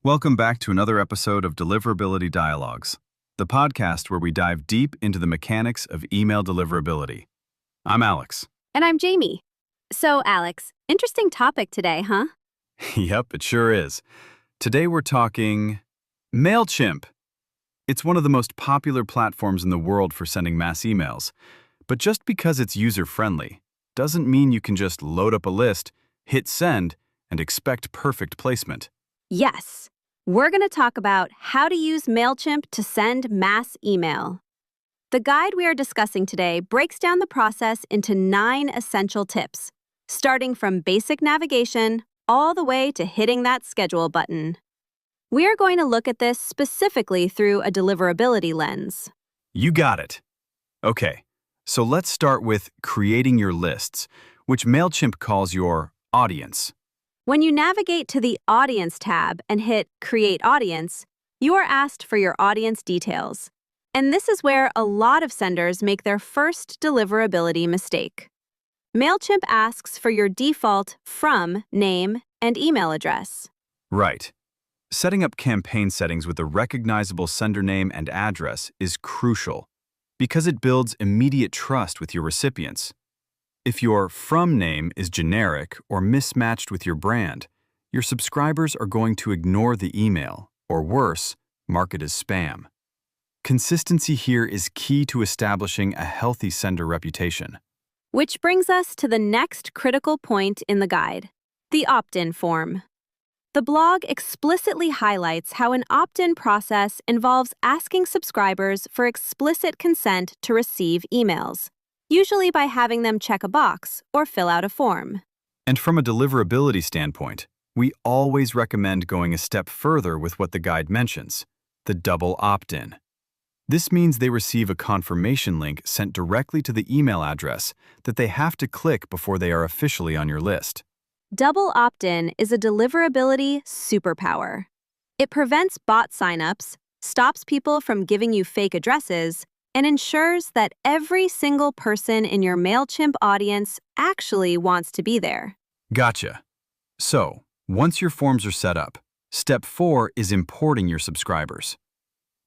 Welcome back to another episode of Deliverability Dialogues, the podcast where we dive deep into the mechanics of email deliverability. I'm Alex. And I'm Jamie. So, Alex, interesting topic today, huh? Yep, it sure is. Today we're talking MailChimp. It's one of the most popular platforms in the world for sending mass emails. But just because it's user-friendly doesn't mean you can just load up a list, hit send, and expect perfect placement. Yes. We're going to talk about how to use MailChimp to send mass email. The guide we are discussing today breaks down the process into 9 essential tips, starting from basic navigation all the way to hitting that schedule button. We are going to look at this specifically through a deliverability lens. You got it. Okay, so let's start with creating your lists, which MailChimp calls your audience. When you navigate to the Audience tab and hit Create Audience, you are asked for your audience details. And this is where a lot of senders make their first deliverability mistake. MailChimp asks for your default from name and email address. Right. Setting up campaign settings with a recognizable sender name and address is crucial because it builds immediate trust with your recipients. If your from name is generic or mismatched with your brand, your subscribers are going to ignore the email, or worse, mark it as spam. Consistency here is key to establishing a healthy sender reputation. Which brings us to the next critical point in the guide, the opt-in form. The blog explicitly highlights how an opt-in process involves asking subscribers for explicit consent to receive emails, usually by having them check a box or fill out a form. And from a deliverability standpoint, we always recommend going a step further with what the guide mentions, the double opt-in. This means they receive a confirmation link sent directly to the email address that they have to click before they are officially on your list. Double opt-in is a deliverability superpower. It prevents bot signups, stops people from giving you fake addresses, and ensures that every single person in your MailChimp audience actually wants to be there. Gotcha. So, once your forms are set up, step 4 is importing your subscribers.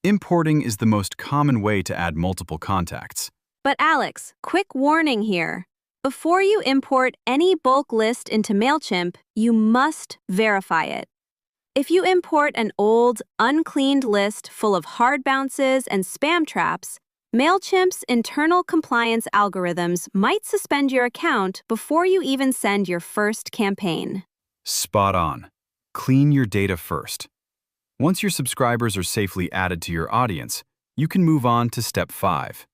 Importing is the most common way to add multiple contacts. But Alex, quick warning here. Before you import any bulk list into MailChimp, you must verify it. If you import an old, uncleaned list full of hard bounces and spam traps, MailChimp's internal compliance algorithms might suspend your account before you even send your first campaign. Spot on. Clean your data first. Once your subscribers are safely added to your audience, you can move on to step 5,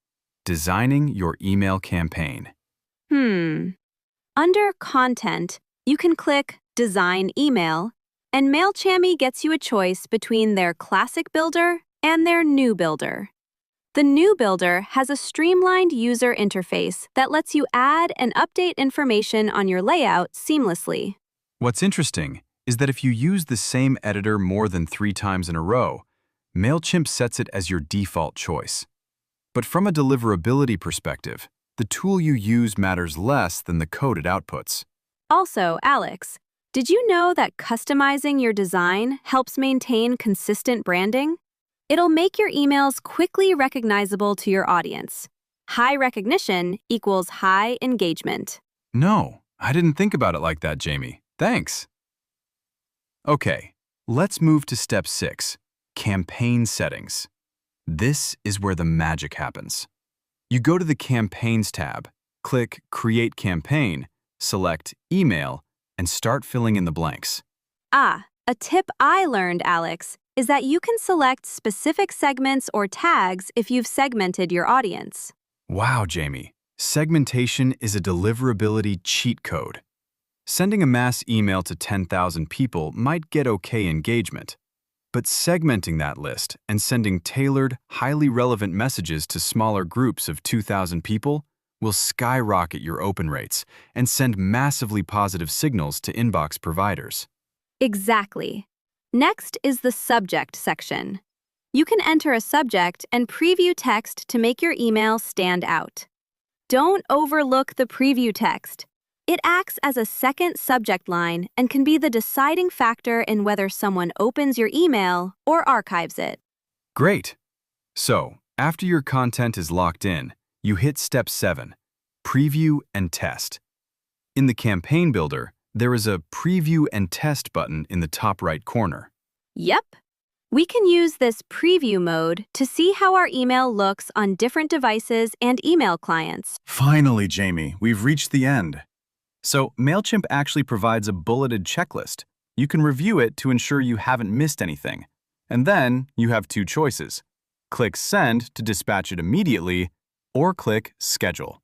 designing your email campaign. Under Content, you can click Design Email, and MailChimp gets you a choice between their Classic Builder and their New Builder. The New Builder has a streamlined user interface that lets you add and update information on your layout seamlessly. What's interesting is that if you use the same editor more than 3 times in a row, MailChimp sets it as your default choice. But from a deliverability perspective, the tool you use matters less than the code it outputs. Also, Alex, did you know that customizing your design helps maintain consistent branding? It'll make your emails quickly recognizable to your audience. High recognition equals high engagement. No, I didn't think about it like that, Jamie. Thanks. Okay, let's move to step 6, campaign settings. This is where the magic happens. You go to the Campaigns tab, click Create Campaign, select Email, and start filling in the blanks. A tip I learned, Alex, is that you can select specific segments or tags if you've segmented your audience. Wow, Jamie. Segmentation is a deliverability cheat code. Sending a mass email to 10,000 people might get okay engagement, but segmenting that list and sending tailored, highly relevant messages to smaller groups of 2,000 people will skyrocket your open rates and send massively positive signals to inbox providers. Exactly. Next is the Subject section. You can enter a subject and preview text to make your email stand out. Don't overlook the preview text. It acts as a second subject line and can be the deciding factor in whether someone opens your email or archives it. Great! So, after your content is locked in, you hit Step 7, Preview and Test. In the Campaign Builder, there is a Preview and Test button in the top right corner. Yep. We can use this preview mode to see how our email looks on different devices and email clients. Finally, Jamie, we've reached the end. So, MailChimp actually provides a bulleted checklist. You can review it to ensure you haven't missed anything. And then you have two choices. Click Send to dispatch it immediately, or click Schedule.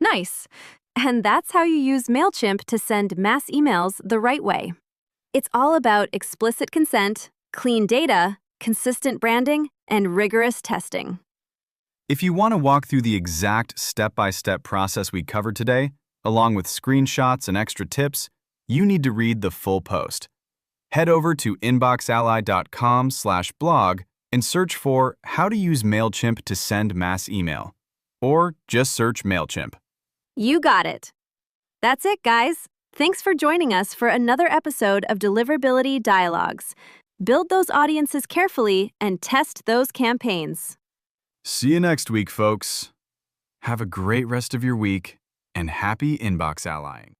Nice. And that's how you use MailChimp to send mass emails the right way. It's all about explicit consent, clean data, consistent branding, and rigorous testing. If you want to walk through the exact step-by-step process we covered today, along with screenshots and extra tips, you need to read the full post. Head over to inboxally.com/blog and search for How to Use MailChimp to Send Mass Email. Or just search MailChimp. You got it. That's it, guys. Thanks for joining us for another episode of Deliverability Dialogues. Build those audiences carefully and test those campaigns. See you next week, folks. Have a great rest of your week and happy inbox allying.